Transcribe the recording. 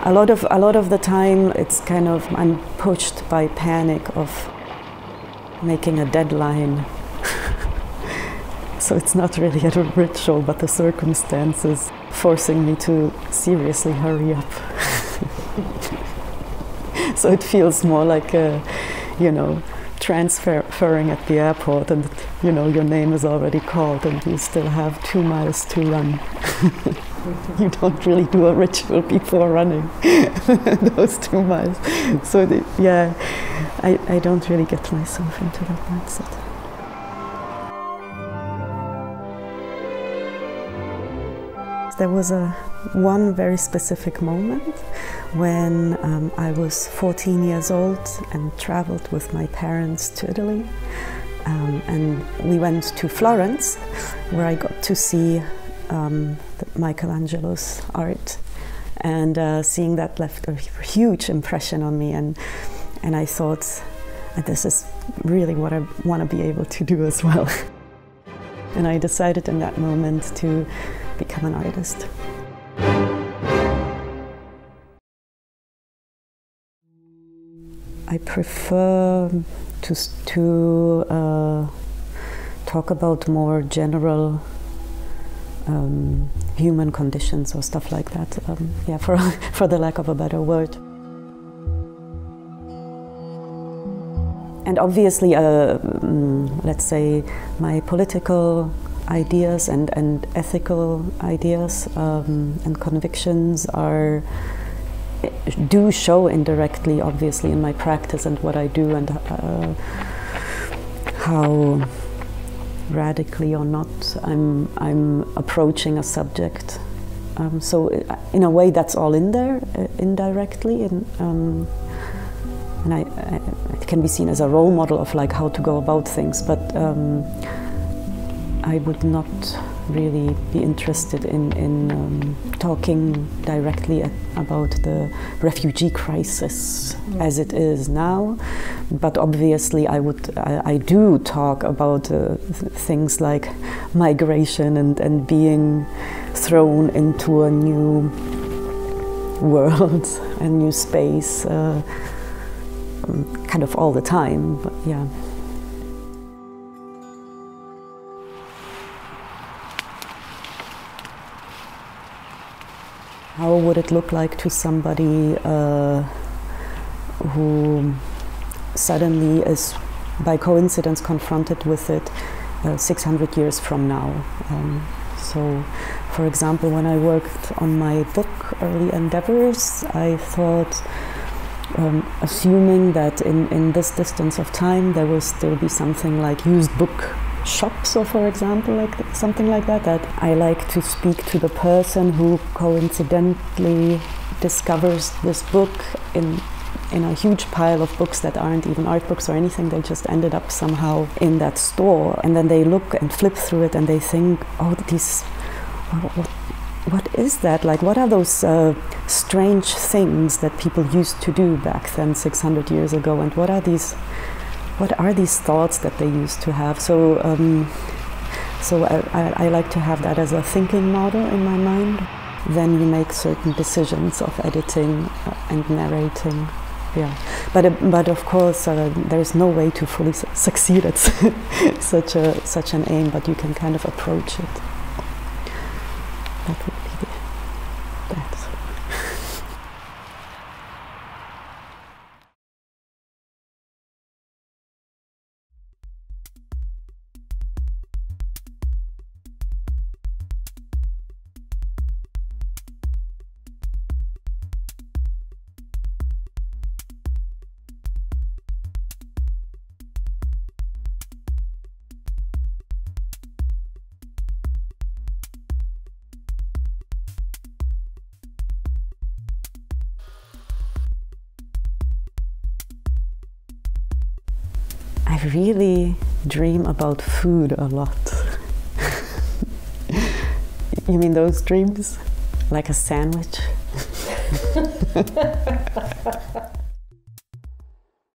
A lot of the time it's kind of, I'm pushed by panic of making a deadline. So it's not really a ritual, but the circumstances forcing me to seriously hurry up. So it feels more like a, you know, transferring at the airport, and you know your name is already called and you still have 2 miles to run. You don't really do a ritual before running those 2 miles. So yeah, I don't really get myself into that mindset. There was one very specific moment when I was 14 years old and traveled with my parents to Italy. And we went to Florence, where I got to see Michelangelo's art. And seeing that left a huge impression on me. And I thought, this is really what I want to be able to do as well. And I decided in that moment to become an artist. I prefer to talk about more general human conditions or stuff like that. Yeah, for the lack of a better word. And obviously, let's say, my political ideas and ethical ideas and convictions do show indirectly, obviously, in my practice and what I do, and how radically or not I'm approaching a subject. So in a way, that's all in there indirectly, and it can be seen as a role model of like how to go about things, but I would not really be interested in talking directly about the refugee crisis as it is now. But obviously I do talk about things like migration and being thrown into a new world, a new space, kind of all the time, but yeah. How would it look like to somebody who suddenly is, by coincidence, confronted with it 600 years from now? So, for example, when I worked on my book, Early Endeavors, I thought, assuming that in this distance of time there will still be something like used book shops, or for example, like something like that, that I like to speak to the person who coincidentally discovers this book in a huge pile of books that aren't even art books or anything. They just ended up somehow in that store, and then they look and flip through it and they think, oh, what is that? Like, what are those strange things that people used to do back then 600 years ago, and what are these thoughts that they used to have? So, I like to have that as a thinking model in my mind. Then you make certain decisions of editing and narrating. Yeah, but of course there's no way to fully succeed at such an aim. But you can kind of approach it. That would be that. I really dream about food a lot. You mean those dreams? Like a sandwich?